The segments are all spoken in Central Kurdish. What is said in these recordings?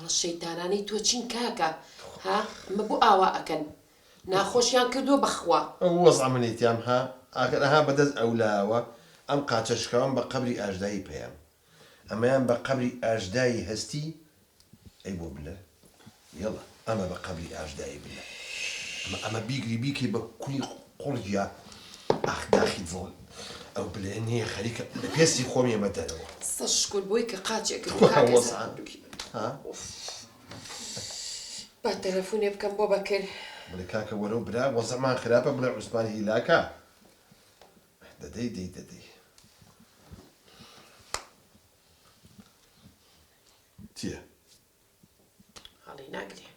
هەڵە شەیتانانەی تۆ چین کاکە ها ئەمە بۆ ئاوا ئەکەن ناخۆشیان کردووە بەخوا وەزع منیتیام ها ئاخرها بەدەست ئەولاوە ئەم قاچەشکەوەم بە قەبری ئاژدایی پێیان ئەمەیان بە قەبری ئاژدایی هەستی ئەی بۆ بلە یەڵە ئەمە بە قەبری ئاژدایی بلە ئەمە بیگری بیکەی بە کولی قوڵگیا ئاخداخی زۆڵ ئەو بلێ نییە خەریکە لە پێستی خۆم ئێمە دەرەوە سەشکل بۆی کە قاچێک با تەلەفۆنێ بکەم بۆ بەکر بڵێ کاکە وەرە و برا وەزەمان خراپە بڵێ عوسمانی هیلاکە دەدەی دەدەی چییە؟ هەڵی ناگرێ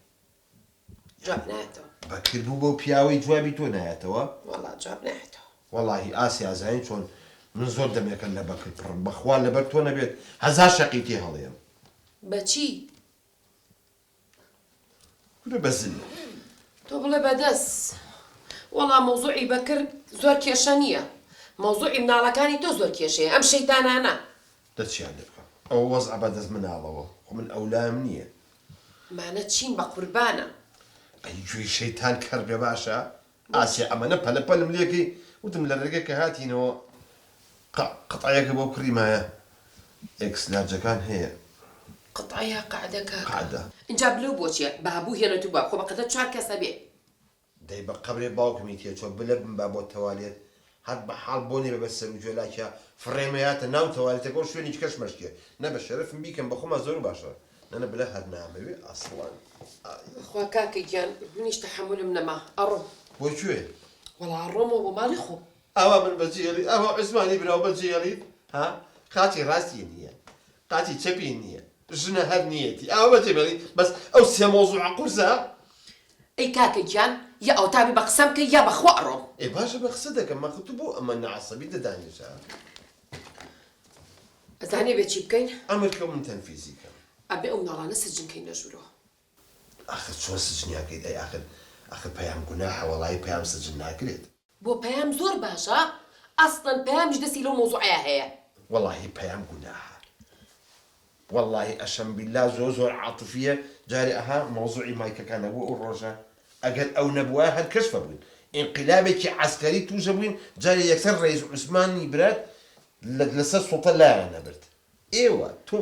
جواب نایەتەوە بەکر بوو بۆ پیاوەی جوابی تۆ نایەتەوە وەڵا جواب نایەتەوە وەڵاهی ئاسیا زین چۆن من زۆر دەمێکە لە بەکر پڕم بەخوا لەبەر تۆ نەبێت هەزار شەقی تێ هەڵێم بەچی؟ ورە بەزن تۆ بڵێ بەدەست وەڵا مەوزوعی بەکر زۆر کێشە نییە مەوزوعی مناڵەکانی تۆ زۆر کێشەیە ئەم شەیتانانە دەچیان لێ بکەم ئەو وەزع بەدەست مناڵەوە خۆ من ئەولام نییە مانە چین بە قوربانە ئەی گوێی شەیتان کەر بێ باشە ئاسیا ئەمەنە پەلەپەلم لێکی وتم لە ڕێگەکە هاتینەوە قەتایەکە بۆ کڕیمایە ئێکسلاجەکان هەیە قەتعیا قەعدەکە قەعدە اینجا بلو بۆچیە بابوو هێنەتو بە خۆ بەقەدە 4 کەسە بێ دەی بە قەبرێ باوکمی تێچۆ بلە بم با بۆ تەوالێت هەر بە حاڵ بۆ نێ بە سەر و جۆلاکە فڕێمەیاتە ناو تەوالێتەکە و شوێنی کەش مەشکێ نە بە شەرفم بیکەم بە خۆمە زۆر باشە نەنە بلە هەر نامەوێ ئەسڵان خوا کاکەی گیان منیش تەحملم نەما ئەڕۆم بۆکوێ وەڵا ڕۆمەوە بۆ ماڵی خۆ ئەوە من بەجێڵی ئەوە عزمانی براو بەجێڵی ها قاتی ڕاستی نییە قاتی چەپی نییە ژنە هەر نیەتی ئەوە بەجێبێڵی بەس ئەو سێ مۆزوع قورسە ئەی کاکەی گیان یا ئەو تابی بە قسەم کە یا بەخوا ئەڕۆم ئێ باشە بە قسە دەکەم مەخوتو بۆ ئەمە نەعەسەبی دەدانێشە ئەزانێ بێ چی بکەین ئەمریکە من تەنفیزیکەم ئەبێ ئەو ناڵانە سجنکەین لە ژوورەوە ئاخر چۆن سجنیاکەیت ئەی ئاخر پەیام گوناحە وەڵای پەیام سجن ناکرێت بۆ پەیام زۆر باشە ئەسڵەن پەیامیش دەستی لەو مۆزوعەیە هەیە وەڵاهی پەیام گوناحە وەڵاهی ئەشەم بیللا زۆر عاتفیە جارێ ئەها مۆزوعی مایکەکانە بۆ ئەو ڕۆژە ئەگەر ئەو نەبووە هەر کەشفە بووین ئینقلابێکی عەسکەری تووشە بووین جارێ یەکسەر ڕئیس عوسمانی برات لەسەر سوڵتە لایەن نەبرد ئێوە تۆ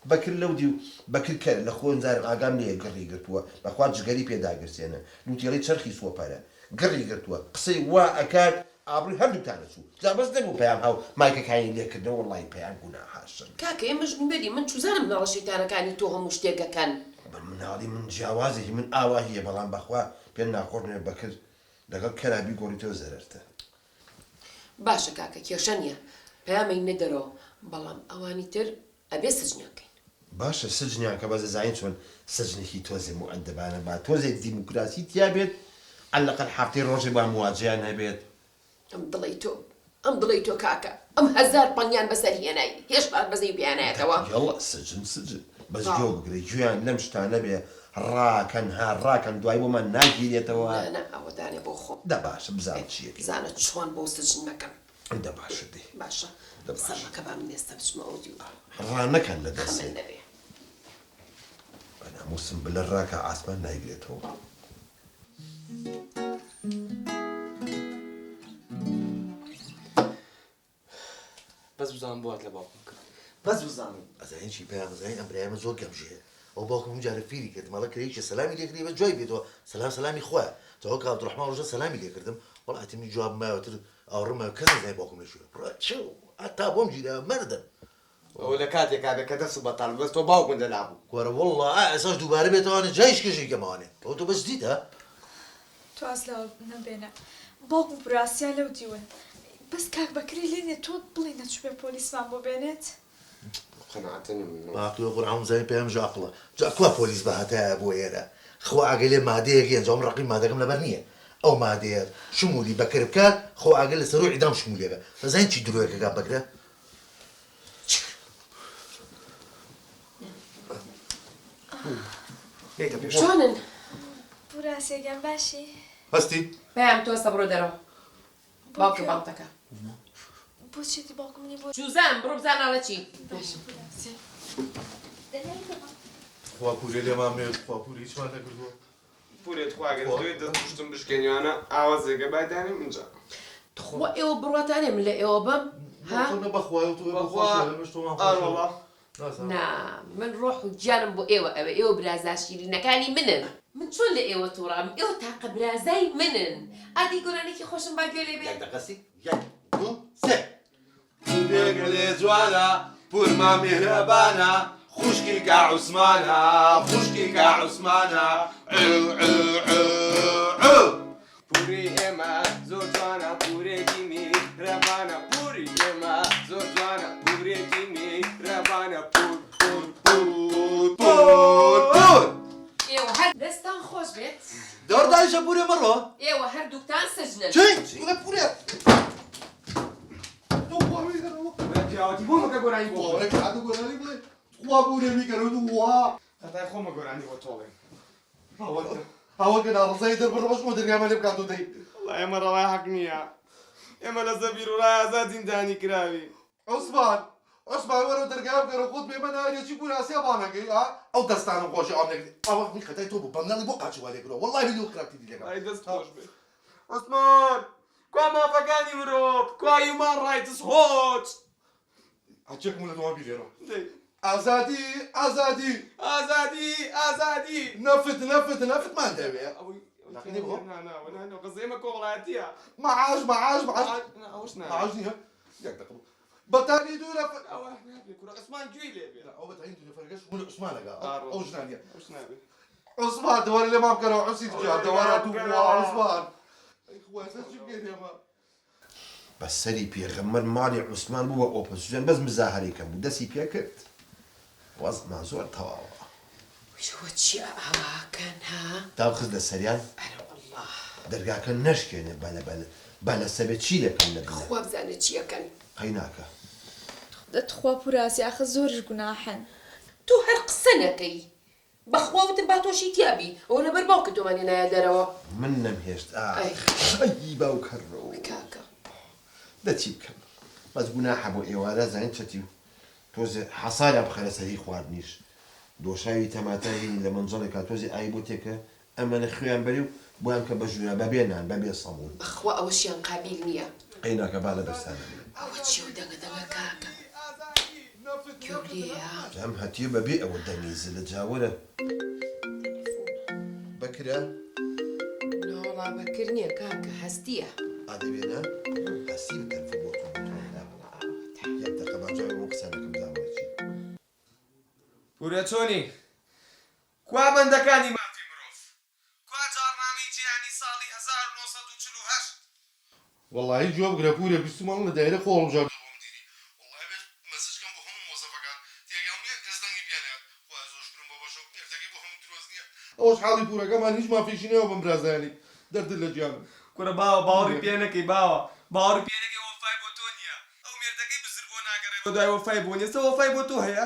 بەکر لەو دی و بەکر کە لە خۆن زارم ئاگام لێ گڕی گرتووە بەخوا جگەری پێداگرسێنە لوتێڵی چرخی سوۆپەرە گڕی گرتووە قسەی وا ئەکات ئابڕووی هەردووتانە چوو جا بەس نەبوو پەیام هاو مایکەکانی لێکردنەوە وەڵای پەیام گوناحاشن کاکە ئێمەش بێدی من چوزانم ناڵە شەیتانەکانی تۆ هەموو شتێکەکەن مناڵی من جیاوازێکی من ئاوا هەیە بەڵام بەخوا پێ ناخۆڕنێ بەکرد لەگەڵ کەرابی گۆڕیتەوە زەرەرتە باشە کاکە کێشە نییە پەیامەی نەدەرەوە بەڵام ئەوانی تر ئەبێ سجنەکەین باشە سجنیان کە بەزە زین چۆن سجنێکی تۆزێ مؤدەبانە با تۆزێک دیموکراسی تیا بێت عەلەقەل هەفتەی ڕۆژێ با مواجهیان هەبێت ئەم دڵی تۆ کاکە ئەم هەزار پەنیان بەسەر هێنایی هێشتا بەزەی بیانایەتەوە یەڵە سجن بەس گۆ بگرێ گویان لەم شتانە بێ ڕاکەن ڕاکەن دوای بۆمان ناگیرێتەوە ئەوەدانێ بۆ خۆ دە باشە بزان چیەکە بزانە چۆن بۆ سجن مەکەم دە باشە دێ باشە سەرمەکە با من ئێستا بچمەوە دیو ڕا نەکەن لە دەستێ خەمە نەبێ بەناموسم بلە ڕاکە ئاسمان نایگرێتەوە بەس بزانم بۆات لە باوکم کرد بەس بزانم ئەزانین چی پێیان بزانین ئەم برایمە زۆر گەمژەیە ئەو باوکم اون جارە فیری کرد مەڵە کرێکی سەلامی لێکردی بە جوای بێتەوە سەلامی خۆیە تەوە کە عەبدوڕەحمان ڕۆژە سەلامی لێ کردم وەڵا ئەتیمی جواب مایەوەتر ئاوڕمایە کەس نەزانێ باوکم لەشوێ چ ئەتا بۆم گیرە مەردن ئەو لە کاتێکا بێ کە دەست بەتاڵ بەس تۆ باوکم دەنابوو وەرە وەڵڵا ئەساش دووبارە بێتەوانە جایش کێشی گەماوانێ ئەو تۆ بەس دیتە تۆ ئەسلا نەبێنە باوکم پراسیان لەو دیوە بەس کاک بەکری لێنێ تۆ بڵێ نەچوبێ پۆلیسمان بۆ بێنێت باقیوە قورعان زانین پێم ژاقڵە جاکووا پۆلیس بە هەتایە بۆ ئێرە خۆ ئاگەلێ مادەیەکی ئەنجام ڕقی مادەکەم لەبەر نییە ئەو مادەیە شمولی بەکر بکات خۆ ئاگەل لەسەر ڕووی ئیدام شمولێگە دەزانین چی درۆیەکەکە بەکرە چۆنن پوراسێگەم باشی هەستی پەیام تۆ سەبڕۆ دەرەوە باوکە باڵتەکە بۆچێتی باوکم نی بۆ جوزان بڕۆ بزاناڵە چی خوا پورێ لێمامێت خوا پوری هیچمان نەکردووە پورێت خواگەر دوێ دەستشتم بشکێنیوانە ئاوازێگە بادانیم اینجا تخوا ئێوە بڕواتانێ من لە ئێوە بم ها؟ بەخوای تۆ ئاوەڵا نا من ڕۆح و گیانم بۆ ئێوە ئەوە ئێوە برازا شیرینەکانی منن من چۆن لە ئێوە تووڕام ئێوە تاقە برازای منن ئادی گۆرانێکی خۆشم با گوێ لێ بێ دەقەسی یەک دوو سێ پورێگە لێ جوانە پورما میهرەبانە خوشکی کا عوسمانە خوشکی کا عوسمانە پوری ئێمە زۆر جوانە پورێکی میهرەبانە پوری ئێمە زۆر جوانە پورێکی میهرەبانە پور پور پور پور پور ئێوە هەر دەستان خۆش بێت دەوردایشە پورێ مەڕۆ ئێوە هەردووکتان سژنن چی وڵە پورێ پیاوەتی بۆ مەکە گۆرانی بۆ خوا پورێ میکەرەوە وا هەتای خۆمە گۆرانی بۆ تۆڵێن هاوەکە ڕزای دەربڕ ڕۆژمە دەرگامە لێ بکات و دەی ئێمە ڕەوای حەق نییە ئێمە لە زەبیر و ڕایازا زیندانی کراوی عوسمان وەرە دەرگا بگەرە خۆت بێمە نارێکی پوراسیا بانەکەی ئەو دەستانم خۆشی ئەو نەگری ئەوە میخەتای تۆ بوو بەمناڵی بۆ قاچی وا لێگرەوە وەڵڵاهی لێو خراپی لێگە ئای دەست خۆش بێ عوسمان کوا مافەکانی مرۆڤ کوا هیومان ڕایتس هۆچ هەچێکم لە دۆوە بیرێرەوە ئازادی ئازادی ئازادی ئازادی نەفتمان دەوێ قزێمە کۆڵایەتیە معاش ئەوش معاش نییە یەک دەقم بەتانی دوو نەفر ئەوە نابێ کوڕە عوسمان گوێی لێ بێ ئەو بەتانی دوو نەفەرگەش من عوسمانەکە ئەو ژنانیە ئەوش نابێ عوسمان دووارە لێمام بکەرەوە عوسی جوان دووارە دوو عوسمان خوازە چی بکەین ئێمە بەس سەری پێغەمبەر ماڵی عوسمان بوو بە ئۆپۆزیسیۆن بەس مزاهەرێکە بوو دەستی پێ کرد وەزمان زۆر تەواوە وشوە چیە ئاواکەن ها؟ تاو خست لە سەریان ئەرە وەڵڵا دەرگاکە نەشکێنێ بەلە سەبێ چی دەکەن لە بینە خوا بزانێ چیەکەن قەیناکە دەتخوا پوراسی ئاخە زۆرش گوناحن تۆ هەر قسە نەکەی بەخوا وتم با تۆشی تیابی ئەوە لەبەر باوکە تۆمانی نایە دەرەوە من نەمهێشت ئەی ئەی باوکەڕەوە کاکە دەچی بکەم بەس گوناحە بۆ ئێوارە زانین چەتی و تۆزێ حەسارە بخەرە سەری خواردنیش دۆشاوی تەماتایی لە منجەڵێکا تۆزی ئای بۆ تێکە ئەمەنە خوێیان بەری و بۆیان کە بەژورە بەبێ نان بەبێ سەمون بەخوا ئەوەشیان قابیل نییە قەیناکە با لە بەستانە ئەوە چی و دەگە کاکە گەورەیە ئەم هەتیە بەبێ ئەوە دەمیزە لە جاوەرە بەکرا ناوەڵا بەکرد نییە کاکە هەستیە ئادەبێنە هەستی بکەن بۆ یەک دەقە باجای بۆ قسانەکەم داوەچی پورە چۆنی کوا بەندەکانی مافی مرۆڤ کوا جارنامەی جیهانی ساڵی 1948 وەڵڵاهی جواب بگرە پورێ بیستمان لە دایرە خۆڵم ژاردە بۆم دیری وەڵڵاهی بێت مەسەجکەم بۆ هەموو مۆزەفەکان تێگەڵم نییە کەس دەنگی پێنێت خوا زۆشکرم بۆ بەشەو پێرتەکەی بۆ هەموو دروست نییە ئەوەش حاڵی پورەکەمان هیچ مافیشی نەوە بەم برازایانی دەردت لە گیانم کوڕە باوە باوەڕی پێ نەکەی باوە باوەڕی پێ نەکەی وەفای بۆ تۆ نییە ئەو مێردەکەی بزر بۆ ناگەڕێ بۆ دوای وەفای بۆ نیە وەفای بۆ تۆ هەیە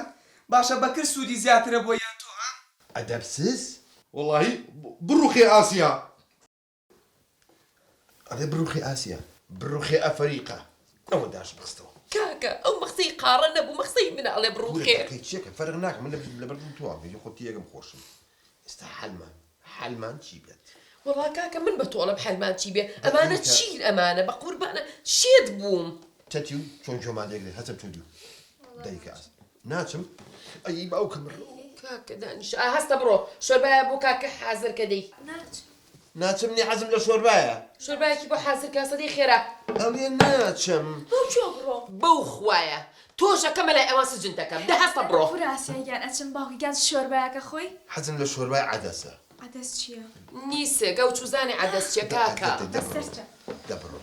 باشە بەکر سوودی زیاترە بۆ یان تۆ ها ئەدەبسز وەڵڵاهی بڕوخێ ئاسیا ئەڵێ بڕوخی ئاسیا بڕوخی ئەفریقا ئەوە داش بخستەوە کاکە ئەو مەخسەی قاڕە نەبوو مەخسەی منە ئەڵێ بڕوخێ کەی چیەکە فەرق ناکە من لەبەر توانگە خۆتی یەکەم خۆشم ئێستا حەلمان چی بێت وەڵا کاکە من بە تۆڵم حەلمان چی بێ ئەمانە چین ئەمانە بە قوربانە شێت بووم تەتی و چۆن چۆمان دەگرێت هەچم تۆ دیو دایکە ئاس ناچم ئەی باوکەم کاکە دانیش هەستە بڕۆ شۆربایە بۆ کاکە حازر کە دەی ناچم نی حەزم لە شۆربایە شۆربایەکی بۆ حازر کە سەدەی خێرا ئەڵێ ناچم چۆ بڕۆ بەو خوایە تۆشەکە مەلای ئەوان سجن دەکەم دە هەستە بڕۆ پوراسیایان ئەچم باوکیگان شۆربایەکە خۆی حەزم لە شۆربای عەدەسە عەدەس چییە؟ نیسە گەو چوزانێ عەدەس چیە کاکە دەبڕۆ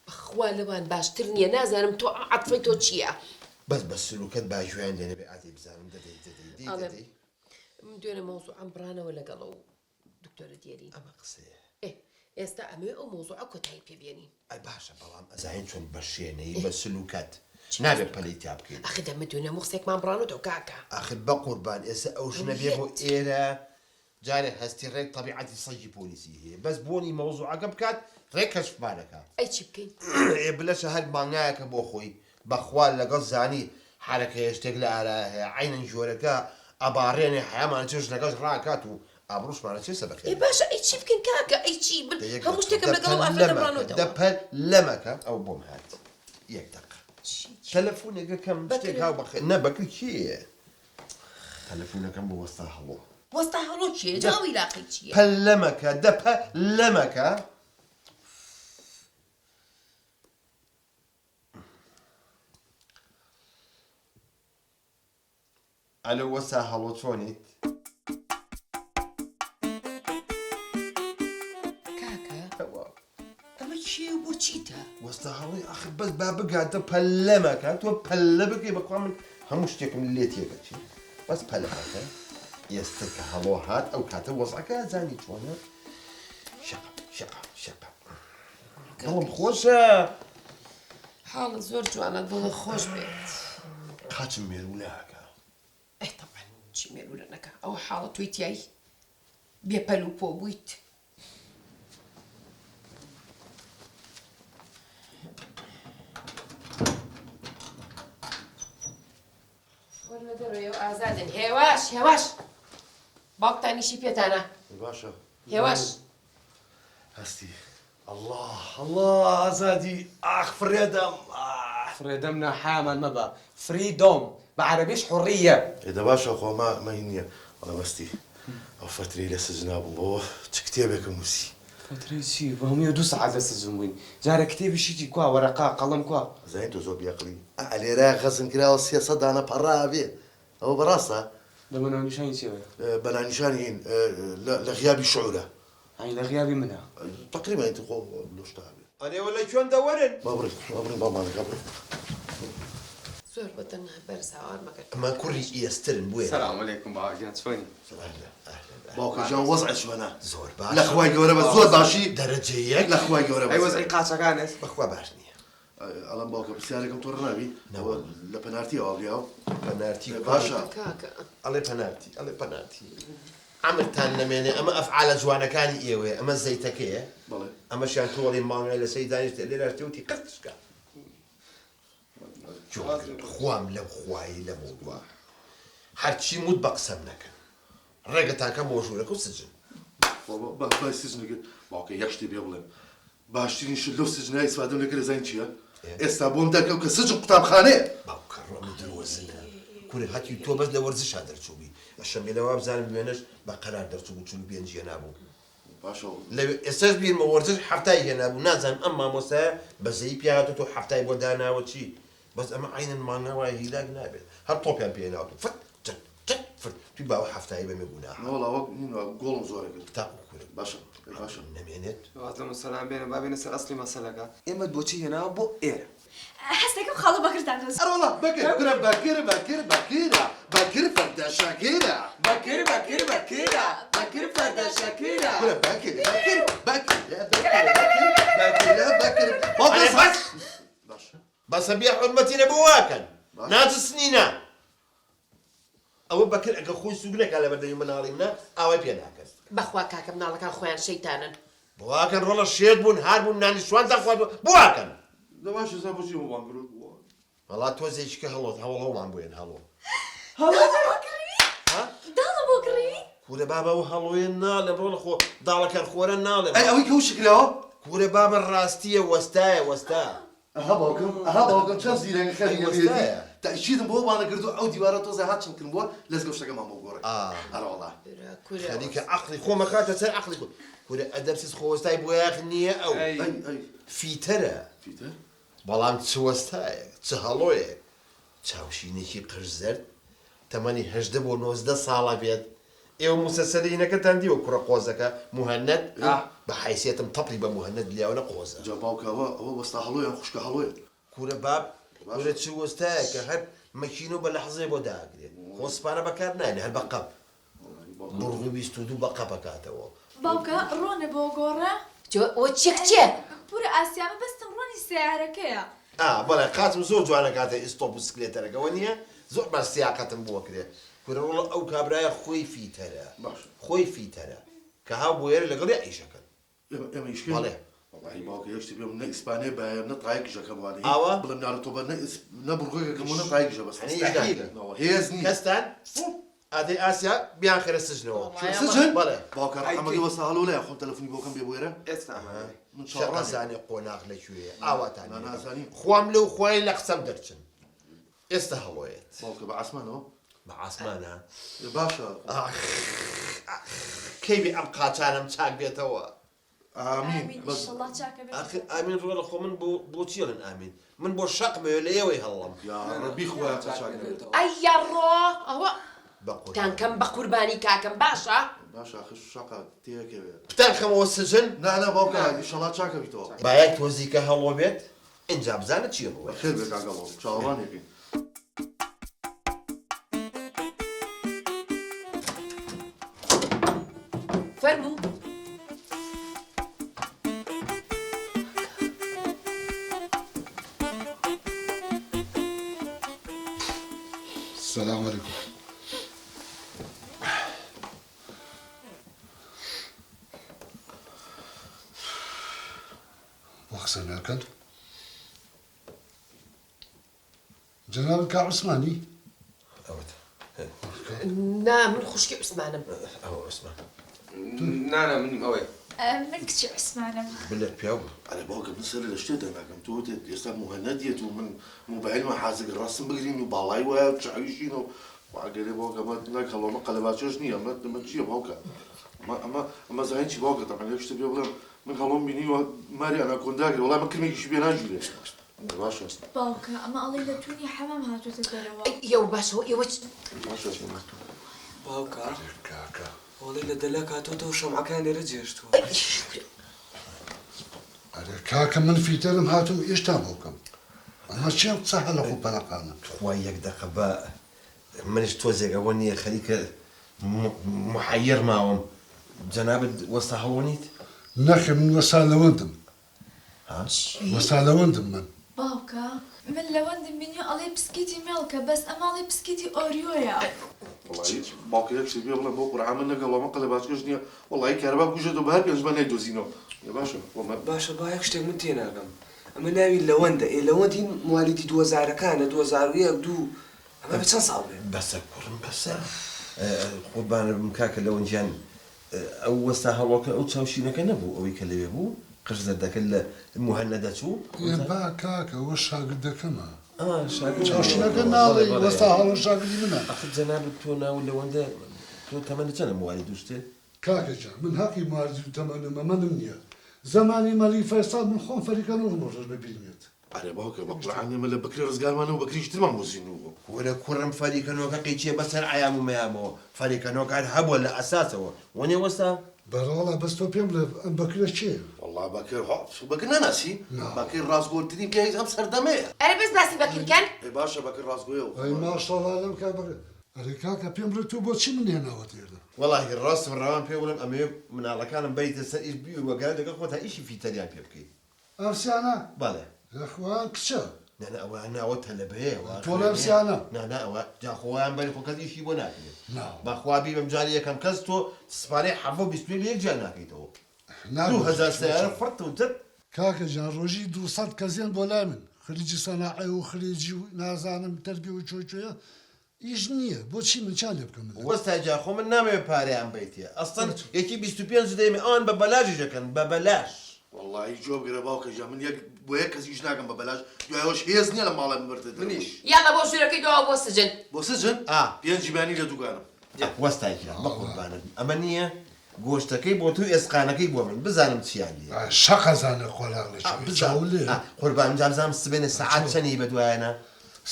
بەخوا لەوان باشتر نییە نازانم تۆ عەتفەی تۆ چییە بەس بە سلوکەت باژویان لێنە بێ ئاتی بزانم دەدەی من دوێنێ مۆزوعم بڕانەوە لەگەڵە و دکتۆرە دیێری ئەمە قسەیە ئێستا ئەمێ ئەو مۆزوعە کۆتایی پێبێنی ئەی باشە بەڵام ئەزاین چۆن بە شوێنەی بە سلوکەت نابێت پەلی تا بکەین ئەخی دەمە دوێنێ مۆخسێکمان بڕانەوە کاکە ئاخر بە قوربان ئێستا ئەو ژنە بێ بۆ ئێرە جارێ هەستی ڕێک تەبیعەتی سەجی پۆلیسی هەیە بەس بۆنی مەوزوعەکە بکات ڕێک کەشفمانەکە ئەی چی بکەین ئێ بلەشە هەر مانگایەکە بۆ خۆی بەخوا لەگەڵ زانی حرەکە شتێک لە ئارا هەیە عینەن ژۆرەکە ئەبارێنێ حیامان چێش لەگەڵ ڕاکات و ئابڕوشمانە چێ سەبەخێ ای باشە ئەیچی بکەین کاکە ئەیچی هەموو شتێکم لەگەڵ ئافرەتە بڕانەوەتەوە دەپەل لەمەکە ئەو بۆم هات یەک دەقە تەلەفۆنێکەکەم شتێک هاو بەخێ نە بەکری چییە تەلەفۆنەکەم بۆ وەستا هەڵۆ وەستا هەڵۆ چیە جاوی لاقی چییە پەل لەمەکە دەپە لەمەکە ئەلۆ وەستا هەڵۆ چۆنیت کاکە ئەمە چیە بۆ چیتە وەستا هەڵۆی ئاخر بەس با بگاتە پەلەمەکە تۆ پەلە بکەی بەخوا من هەموو شتێکم لێ تێگەچی بەس پەلەمەکە ئێستا کە هەڵۆ هات ئەو کاتە وەزعەکە زانی چۆنە شەقا دڵم خۆشە حاڵە زۆر جوانە دڵە خۆش بێت قاچم مێرولاکە ئەی تەبەن چی مێرولە نەکە ئەو حاڵە توی تیایی بێپەل و پۆ بوویت وەرنە دەڕۆیەوە ئازادن هێواش باوکتانیشی پێتانە باشە هێواش هەستی الله ئازادی ئاخ فرێدەم فرێدەم ناحامان مەبە فریدۆم بە عەرەبیش حوڕیە ئێدە باشە خۆ مەی نییە وەڵە بەستی ئەو فترەی لە سزنا بوو بۆ چ کتێبێکم وسی فترەی چی بە هەمووی 2 سەعات لە سزم بووین جارە کتێبیشیتی کوا وەرەقا قەڵەم کوا زین تۆ زۆر بیەقلی ئەلێرە خەزم کراوە 300 دانە پەڕابێ ئەوە بەڕاستە لە بەناونیشانی چێوەیە بەنانیشانی هین لە غیابی شعورە هەی لە غیابی منە تقریبا ئیت خۆ لۆشتابێ ئەرێوە لە کوێن دەوەرن بابڕین باڵمانەکە بڕین زۆر بەتەنها بەرز هاوار مەکە ئەمە کوڕی ئێسترن بووە سەلام عەلەیکوم باوەگیان چۆنی باوکەجان وەزعە چۆنە زۆر باش لە خوای گەورە بە زۆر باشی دەرەجە یەک لە خوای گەورە ئەی وەزعی قاچەکانت بەخوا باش نییە ئەڵەم باوکە پرسیارێکم تۆ ڕناوی ئەوە لە پەنارتی ئاڵیاو پەنارتی باشە کاکە ئەڵێ پەنارتی ئەمرتان نەمێنێ ئەمە ئەفعالە جوانەکانی ئێوەیە ئەمە زەیتەکەیە بەڵێ ئەمەشیان تۆڵی مانگای لە سەی دانیشتە لێراشتێوتی قەتشکە خوام لەم خوایی لە موضوع هەرچی موت بە قسەم نەکەن ڕێگەتانکە مۆژوورەکە و سجن بای سجنەکرد باوکە یەک شتێ بێ بڵێم باشترین شت لەو سجنای ئیسفادەم لەکرد زین چییە؟ ئێستا بۆم دەکەم کە سجن قوتابخانەیە باوکە ڕۆمە درۆزنە کوری هەتی تۆ بەس لە وەرزشا دەرچووبی ئەشەمێلەوە بزانم دوێنش بە قەرار دەرچوو بوو چون پێنجیە نابوو باشە لەوێ ئێستاش بیرمە وەرزش هەفتای هێنابوو نازانم ئەم مامۆستایە بەزەی پیاهاتە تۆ هەفتای بۆ داناوە چی بەس ئەمە عینن مانەوای هیلاک نابێت هەر تۆپیان پێێناوە فت فرد توی باوە هەفتایی بەمێ گوناها نەوەڵاوە گۆڵم زۆرە کرد تاقو کورە باشە نەمێنێت وازم سەلام بێنە بابێنە سەر ئەسلی مەسەلەکە ئێمە بۆچی هێناوە بۆ ئێرە هەستێکم خاڵە بەکردان دۆز ئەرۆڵا بەکر بەکر فەردە شاگیرە بەکر فەردە شەکیرە بەسە بیا حرمەتی لە بۆ واکەن ناجسنینە ئەوە بەکر ئەگە خۆی سوگنەکە لە بەردەوی مناڵی منە ئاوای پێ ناکەس بەخوا کاکە مناڵەکان خۆیان شەیتانن بواکەن ڕۆڵە شێت بوون هار بوون نانی سوانتان خواردووە بواکەن دەباشە زە بۆچی وان کرد وەڵا تۆزێکیکە هەڵۆت هەوڵەوەمان بووێن هەڵۆ داڵە بۆ کڕی کورە بابە و هەڵۆیە ناڵێ ڕۆڵە خۆ داڵەکان خۆرە ناڵێ ئەی ئەوەی کە شکراوە کورە بابە ڕاستیە وەستایە ئەها باوکم چەند زیرەنگە خەریگە تەشیدم بۆ وانە کردو ئەو دیوارە تۆزە هاتچم کردن بۆ لەزگە شتەکەمان بۆ گۆڕێ هەڵەوەڵا خەریکە عەقڵی خۆمە خاتە سەر عەقڵی خۆ کورە ئەدەبسیز خۆوەستای بۆ یاخ نییە ئەو فیتەرە بەڵام چ وەستایە چ هەڵۆیە چاوشینێکی قرش زەرد تەمەنی 18 بۆ 19 ساڵە بێت ئێوە موسەسەلینەکەتان دیوە کوڕە قۆزەکە موهەنەت بە حیسیەتم تەپڵی بە موهەنەت لیاونە قۆزە جا باوکەوە ئەوە وەستا هەڵۆیان خوشکە هەڵۆیە کورە باب کورە چ وەستایە کە هەر مەکینۆ بە لەحزەیە بۆ داگرێت خۆسپانە بەکار نایێنێ هەر بە قەپ بڕغ 22 بە قەپەکاتەوە باوکە ڕۆنە بۆ گۆڕە ئەوە چێ پورە ئاسیامە بەستم ڕۆنی سیارەکەیە بەڵێ قاتم زۆر جوانە کاتە ئیستۆپ و سکلێتەرەکەەوە نییە زۆر باش سیاقەتم بۆ کرێ کورە ڕۆڵە ئەو کابرایە خۆی فیتەرە خۆی فیتەرە کە هاو بۆ ێرە لەگەڵی عیشەکەن ئێمە ئیشکە بەڵێ والله باوکە یەشتی بێم نە ئیسپانیە باە نە تایەکیشەکەم وانەیە ئاوا بڵێم نارە تۆ بە نە بڕگەکەم و نە تایەکیشە بەس هەنی هێز نییە کەستان ئادەی ئاسیا بیان خێرە سژنەوە سجن بەڵێ باوکە ڕەحمەتی وەساڵ لای خۆم تەلەفۆنی بۆکەم بێ بۆێرە ئێستا ئەمانە من شەقەزانێ قۆناغ لەکوێ ئاواتان نازانین خوام لەو خۆی لە قسەم دەرچن ئێستا هەڵۆیت باوکە بە ئاسمانەوە بە ئاسمانە باشە کەیبی ئەم قاچانم چاک بێتەوە ئامین بەس ئینشەڵڵا چاکە بێت. ئاخر ئامین ڕۆ لە خۆ من بۆ چیڵن ئامین من بۆ شەقمەوە لە ئێوەی هەڵڵم یا ڕەبی خۆیان چاک بێت ئەیە ڕۆ ئەوە بەقۆ تانکەم بە قوربانی کاکەم باشە باشە آخر شەقا تێکەوێت پتان خەمەوە سژن نانە باوکە ئینشەڵڵا چاکە بیتەوە باەک تۆزیکە هەڵۆ بێت ئینجا بزانە چی بووە خێر بێت کاکەڵەوە چاوەڕانێکی فەرموو السلام عليكم. وخسرنا كنت جنابك عثماني نا من خوشکی عوسمانم ئەوە عوسمان نانە منیم ئەوەی من کچی عوسمانم. بلێت پیا بوو ئەرێ باوکە من سەر لە شتێ دەناکەم تۆ دێت ئێستا مهەنە دێت و من موبایلمە حازگە ڕاستم بگرین و باڵای وایە چاویشین و واگەرێ باوکە مە نەکەڵەوە قەلەباچێش نییە مە چییە باوکە ئەمە زاین چی باوکە تەقەن لێ شتە پێ بڵێم من هەڵۆم بینی و ماری ئەناکۆنداگرێ وەڵام من کرمێکیشی پێ ناژیرێ باشە باوکە ئەمە ئەڵێ لە توونی حەمام هاتوۆتە دەرەوە. ئێوە باشەوە ئێوە باشە باوکە كاكا وڵی لە دەلا کاتۆتەوە شەمعەکان لێرە جێشتووە أري كاكا من في تلم هاتم إيش تابوكم أما شيء صح له بلقانا خوا یەک دقە بە منش تۆزێک ئەوە نییە خەریکە محەیر ماوەم جەنابەت وەستا هەڵۆنیت نخي من وسالة وندم وسالة وندم من باوکە من لەوەندم بینیۆ ئەڵێ پسکیتی مێڵکە بەس ئەمە ئەڵێ پسکیتی ئۆریۆیە. وڵی باوکە یەک شتی پێ بڵێم بۆ قورعان من نەگەڵەوە قەلەباچکەش نییە وڵی کارەبا بکوژێتەوە بە هەر پێنجمە نەیدۆزینەوە باشە باشە با یەک شتێک من تێناگەم ئەمە ناوی لەوەندە لەوەند هین موالیدی 2000ەکانە 2001 دوو ئەمە بە چەند ساڵ بێ بەسە کوڕم بەسە خۆبانە بم کاکە لەوەنجیان ئەو وەستا هەڵۆکە ئەو چاوشینەکە نەبوو ئەوەی کە لەوێ بوو قرش دەکەن لە مهەنە دەچوو با كاكا وشاقد كما شاگرد شنو ناڵی وەستا هەڵە شاگردی منە آخر جەنابەت تۆ ناو لەوەندە تۆ تەمەنە چەندە موالید دوشتێ کاکە جان من هەقی مارزی و تەمەنمە منم نییە زمانی مەلی فەیساڵ من خۆم فەریکە ڕۆژ ببینێت ئەرێ باوکە بە قورعان ئێمە لە بکرێ ڕزگارمانەوە بەکریش ترمان بۆزینەوە وەرە کوڕم فەریکەنەوەکە قیچیە بەسەر ئایام و مەیامەوە فەریکەنەوەکان هەبووە لە ئەساسەوە وەنێ وەستا بەڕۆڵە بەس تۆ پێم لە ئەم بەکرە چێ والله بەکر بەکر نەناسی بەکر ڕاستگۆترین پێی ئەم سەردەمەیە ئەرە بەس باسی بەکرکەن ئەی باشە بەکر ڕاستگۆیە ئەی ماشەڵا لەم کا بەکرە ئەرێ کاکە پێم بڵێ تۆ بۆچی من هێناوە تێردا وەڵاهی ڕاستم ڕەوان پێ بڵێم ئەمێ مناڵەکانم بەریتە سەر ئیش بی وەگەرە دەگە خۆ تا ئیشی فیتەریان پێ بکەیت ئەفسیانە بەڵێ لەخوان کچە نانە ئەوە ناوە تەلەبەیەوە تۆ لە ئەفسیانە نانا ئەوە جاخۆیان بەری خۆ کەس ئیشی بۆ ناکرێت نا بەخوابی بەم جاری یەکەم کەس تۆ سپارەی حەفە بیستوێ لە یەک جار ناکەیتەوە 2000 سیارە فرت و تر کاکە جان ڕۆژی 200 کەزیان بۆ لای من خریجی سەناعی و خریجی و نازانم تەربی و چۆچۆیە ئیش نییە بۆچی من چا لێ بکەم وەستا جاخۆ من نامەوێت پارەیان بیتە ئەستن یەکی 25 دەیمە ئەوان بە بەلاژی دەکەن بە بەلاش والله جواب گرە باوکە جا من یەک بۆ یەک کەس هیچ ناکەم بە بەلاش دوایەوەش هێز نییە لە ماڵێ ببرتێت منیش یاڵە بۆ ژوورەکەی دەوا بۆ سجن بۆ سجن پێنجیبانی لە دوکانم وەستایکیان بەقوربانن ئەمە نییە گۆشتەکەی بۆ تو ئێسقانەکەی بۆ من بزانم چیان لێ شەقەزانە خۆلاغ لە چاولێ قوربان جامزانم سبێنە سەعات چەندی بەدوایەنە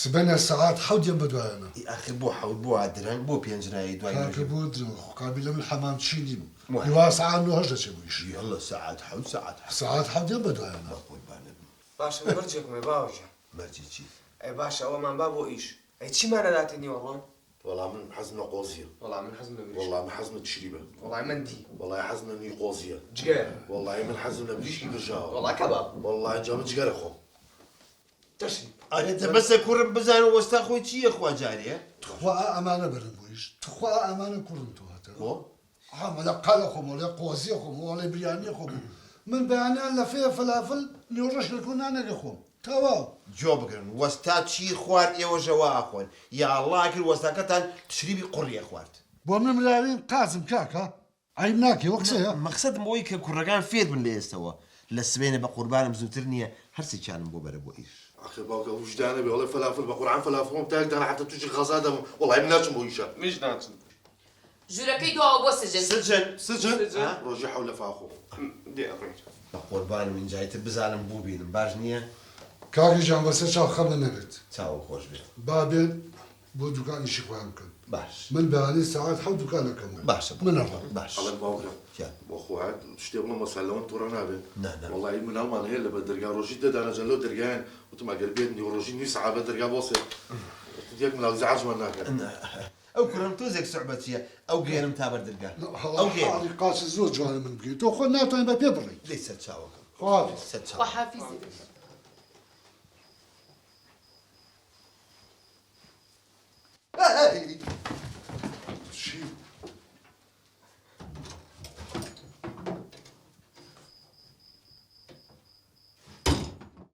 سبەنە سەعات حەودیان بەدوایەنە ئاخر بۆ حەوت بۆ ئادرەنگ بۆ پێنجرایی دوای کاکە بۆ درۆقابی لە من حەمام چینیم هیوا سەعات نۆ هەش دەچێ بۆ ئیشی یاڵە سەعات حەوت سەعات سەعات حەودیان بەدوایەنە قوربانە باشە مەرجێکمێ باوەژە مەرجی چی ئەی باشە ئەوەمان با بۆ ئیش ئەی چیمانە داتێنی وەڵام والله من حەزم لە قۆزیە وەڵام من حەزم لە بریش والله من حەزم لە تشریبە وەڵای من دی والله حەزم لە نی قۆزیە جگەر والله من حەزم لە بریشکی برژاوە وەڵا کەباب والله اینجا من جگەرە خۆم تەشی ئەرێ دەبەسە کوڕم بزان و وەستا خۆی چییە خوا جارێ تخوا ئەمانە بەرم بۆیش تخوا ئەمانە کوڕم تۆ هاتە بۆ ئەمە لە قەلە خۆم لە قۆزیە خۆم وڵێ بریانی خۆم من بەیانیان لە فێ فلافل نیۆڕەش لە کۆ نانەگە خۆم تەواو جۆ بگرن وەستا چی خوارد ئێوە ژەوا ئاخۆن یا ئەڵڵا کرد وەستاکەتان تشریبی قوڕیە خوارد بۆ من مراوین قازم کاکە ئەی ناکێ وە قسەیە مەقسەدم بۆی کە کوڕەکان فێر بن لە ئێستەوە لە سبێنە بە قوربانم زووتر نییە هەرسی چانم بۆ بەرە بۆ ئیش آخر باوكا وجداني والله فلافل بقرعان فلافل تاك انا حتى تجي غزاده والله ما ناتش بويشا میش ناچن ژوورەکەی دواوە بۆ سجن سجن روجي حول فاخو دی ڕێنج بە قوربانم اینجایتر بزانم بوو بینم باش نییە کاکی جان بەسەر چاو خەمە نەبێت چاوە خۆش بێت بابێن بۆ دوکانیشی خۆیان بکەن باش من بەیانی ساعات حەوت دوکانەکەم باشە من ئەڕۆم باش على باوكا كان. واخوات تشتي والله مسألة وانت ورا نابي لا. والله من المان هي اللي بدرجا روجي ده انا جلو درجان وانت ما قلبيتني وروجي نسعى بدرجا بوصل ديك من الزعاج مناك ئەو کوڕم تۆزێک سوعبەتیە ئەو گێرم تا بەردرگا ئەو گێر حاڵی قاچ زۆر جوانە من بکەیت تۆ خۆ ناتوانین بە پێ بڕی لی سەر چاوەکەم خواڵ سەر چاو وحافیزی چی